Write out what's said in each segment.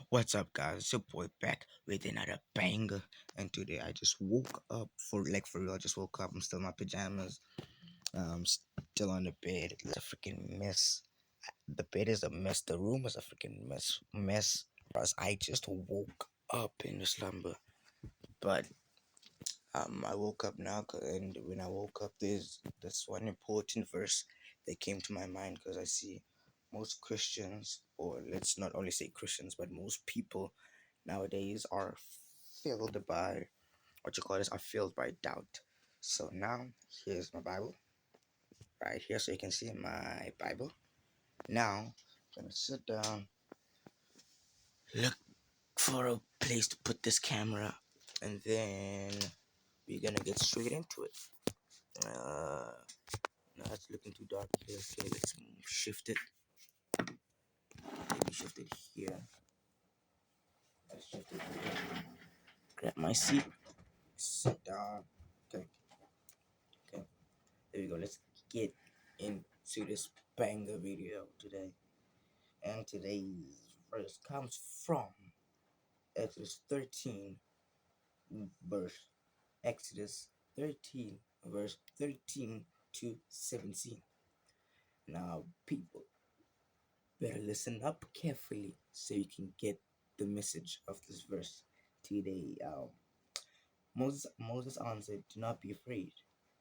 What's up, guys? It's your boy back with another banger. And today I just woke up for real. I just woke up. I'm still in my pajamas. Still on the bed. It's a freaking mess. The bed is a mess. The room is a freaking mess. Because I just woke up in the slumber. But I woke up now, and when I woke up, there's this one important verse that came to my mind because I see most Christians, or let's not only say Christians, but most people nowadays are filled by are filled by doubt. So now here's my Bible right here, so you can see my Bible. Now I'm gonna sit down, look for a place to put this camera, and then we're gonna get straight into it. Uh, no, it's looking too dark here. Okay, let's shift it. Maybe shift it here. Let's shift it here. Grab my seat. Sit down. Okay, okay. There we go. Let's get into this banger video today. And today's verse comes from Exodus 13, verse Exodus 13, verse 13 to 17. Now, people, better listen up carefully so you can get the message of this verse today. Moses answered, "Do not be afraid.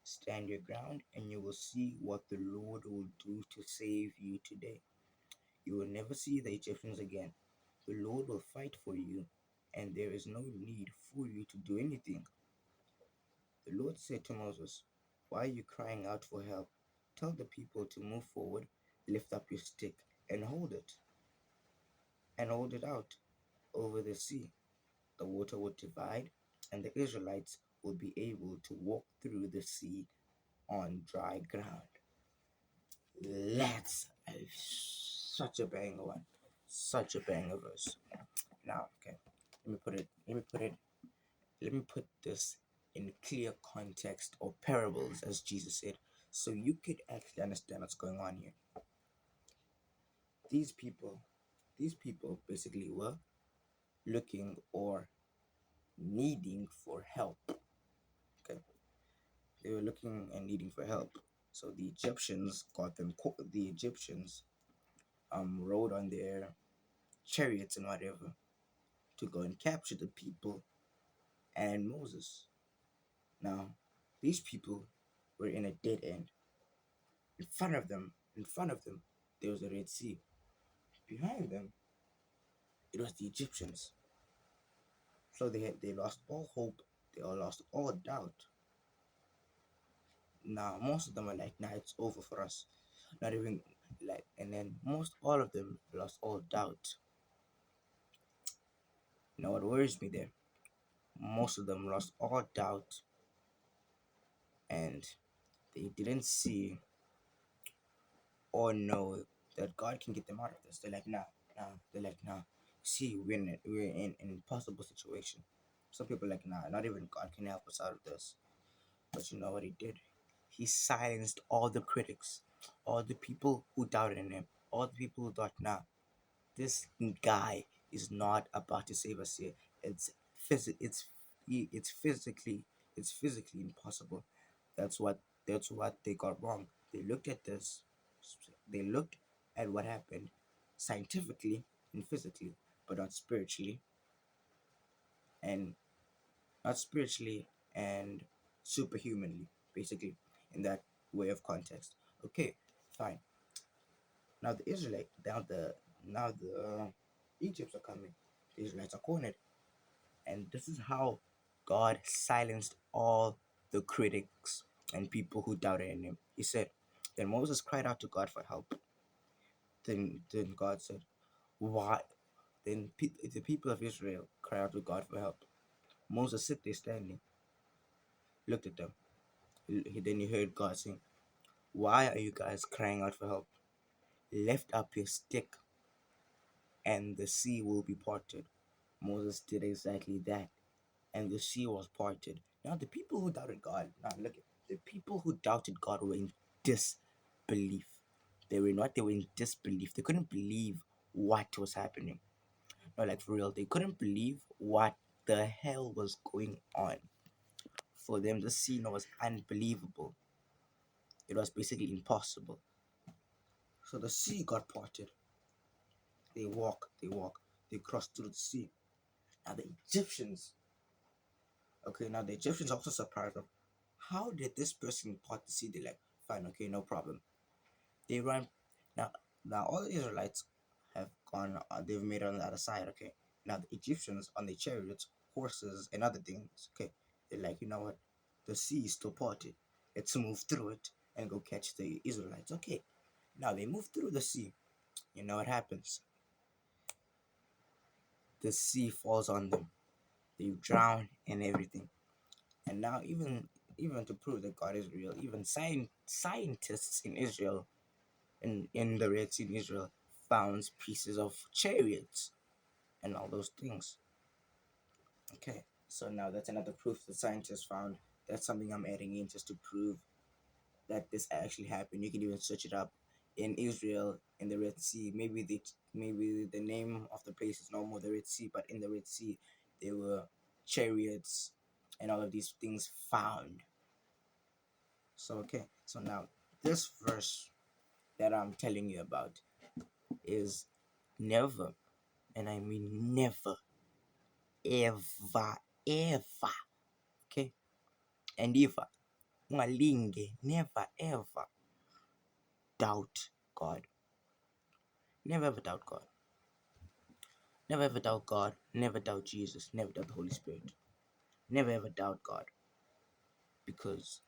Stand your ground, and you will see what the Lord will do to save you today. You will never see the Egyptians again. The Lord will fight for you, and there is no need for you to do anything." The Lord said to Moses, "Why are you crying out for help? Tell the people to move forward, lift up your stick, and hold it out over the sea. The water would divide, and the Israelites would be able to walk through the sea on dry ground." That's such a banger one. Such a banger verse. Now, okay, let me put this in clear context or parables, as Jesus said, so you could actually understand what's going on here. These people, these people basically were looking or needing for help. Okay, they were looking and needing for help. So the Egyptians got them. The Egyptians rode on their chariots and whatever to go and capture the people and Moses. Now, these people were in a dead end. In front of them, there was the Red Sea. Behind them, it was the Egyptians. So they lost all hope. They all lost all doubt. Now, most of them are like, "Nah, it's over for us." Not even like, and then most all of them lost all doubt. Now, what worries me there? Most of them lost all doubt, and they didn't see or know that God can get them out of this. They're like, "Nah, nah." They're like, "Nah." See, we're in an impossible situation. Some people are like, "Nah, not even God can help us out of this." But you know what he did? He silenced all the critics, all the people who doubted in him, all the people who thought, "Nah, this guy is not about to save us here. It's phys- it's it's physically it's physically impossible." That's what they got wrong. They looked at this. They looked at what happened scientifically and physically, but and not spiritually and superhumanly, basically, in that way of context. Okay, fine. Now the Israelite, now the Egypts are coming. The Israelites are cornered, and this is how God silenced all the critics and people who doubted in him. He said, "Then Moses cried out to God for help. Then God said, 'Why?' Then the people of Israel cried out to God for help. Moses sit there standing, looked at them. Then he heard God saying, 'Why are you guys crying out for help? Lift up your stick, and the sea will be parted.' Moses did exactly that, and the sea was parted." Now, the people who doubted God, now look, the people who doubted God were in disbelief. They were not, they were in disbelief. They couldn't believe what was happening. No, like for real, they couldn't believe what the hell was going on. For them, the scene was unbelievable. It was basically impossible. So the sea got parted. They crossed through the sea. Now the Egyptians, okay, now the Egyptians also surprised them. How did this person part the sea? They're like, fine, okay, no problem. They run. Now, now all the Israelites have gone. They've made it on the other side. Okay. Now the Egyptians on the chariots, horses, and other things. Okay. They're like, you know what? The sea is still parted. Let's move through it and go catch the Israelites. Okay. Now they move through the sea. You know what happens? The sea falls on them. They drown and everything. And now even to prove that God is real, even scientists in Israel in the Red Sea in Israel found pieces of chariots and all those things. Okay, so now that's another proof that scientists found. That's something I'm adding in just to prove that this actually happened. You can even search it up in Israel in the Red Sea. Maybe the name of the place is no more the Red Sea, but in the Red Sea there were chariots and all of these things found. So okay, so now this verse that I'm telling you about is never, and I mean never, ever, ever, okay? And ever, ungalinge, never ever doubt God. Never ever doubt God. Never ever doubt God. Never doubt Jesus. Never doubt the Holy Spirit. Never ever doubt God. Because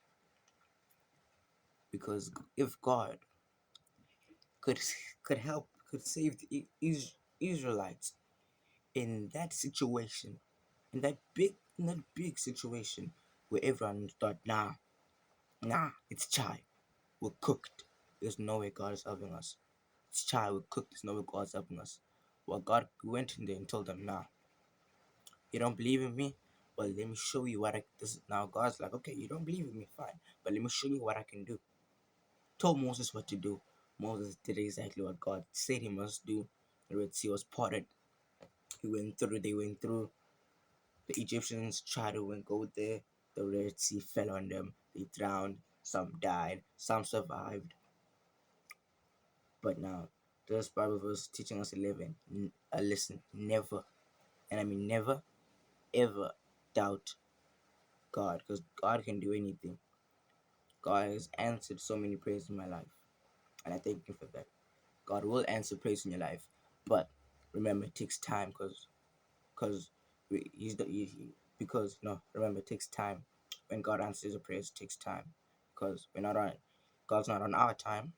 because if God could could save the Israelites in that situation, in that big situation where everyone thought, nah, it's chai. We're cooked. There's no way God is helping us. It's chai, we're cooked. There's no way God's helping us. Well, God went in there and told them, nah, you don't believe in me? Well, let me show you what I this now God's like, okay, you don't believe in me, fine. But let me show you what I can do. Told Moses what to do. Moses did exactly what God said he must do. The Red Sea was parted. They went through. The Egyptians tried to go there. The Red Sea fell on them. They drowned. Some died. Some survived. But now, this Bible verse teaching us 11. Listen, never, and I mean never, ever doubt God, because God can do anything. God has answered so many prayers in my life, and I thank Him for that. God will answer prayers in your life, but remember, it takes time, because He's the because no, remember, it takes time. When God answers a prayer, it takes time, because we're not on. God's not on our time.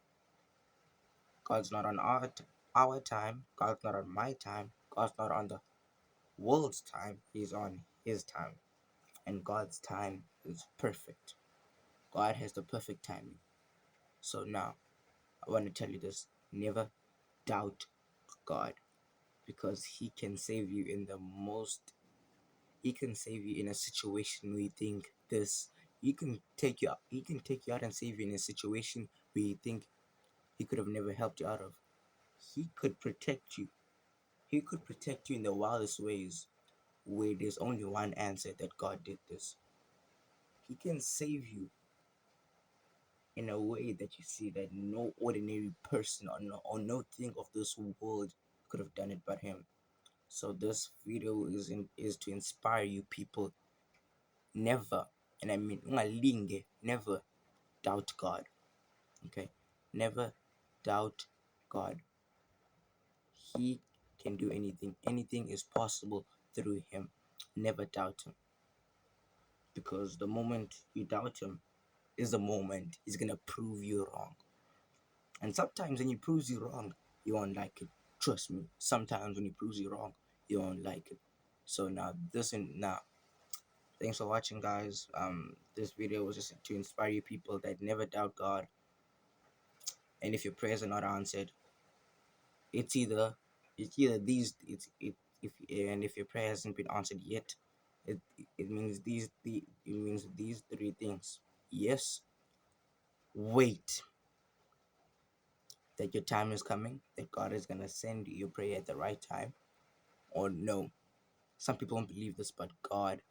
God's not on our time. God's not on my time. God's not on the world's time. He's on His time. And God's time is perfect. God has the perfect timing. So now, I want to tell you this. Never doubt God. Because He can save you in the most... He can save you in a situation where you think this... He can take you out and save you in a situation where you think He could have never helped you out of. He could protect you. He could protect you in the wildest ways, where there's only one answer that God did this. He can save you in a way that you see that no ordinary person or no thing of this world could have done it but Him. So this video is to inspire you people. Never, and I mean ungalinge, never doubt God. Okay, never doubt God. He can do anything. Anything is possible through Him. Never doubt Him, because the moment you doubt Him is the moment He's gonna prove you wrong. And sometimes when He proves you wrong, you won't like it. Trust me. Sometimes when He proves you wrong, you won't like it. So now, thanks for watching, guys. This video was just to inspire you people that never doubt God. And if your prayers are not answered, it's either these it's it if your prayer hasn't been answered yet, it it means these three things. Yes, wait, that your time is coming, that God is gonna send your prayer at the right time. or no. Some people don't believe this, but God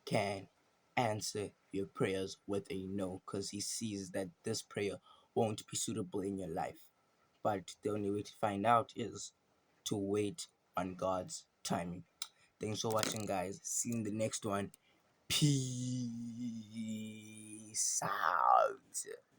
can answer your prayers with a no because He sees that this prayer won't be suitable in your life. But the only way to find out is to wait on God's timing. Thanks for watching, guys. See you in the next one. Peace out.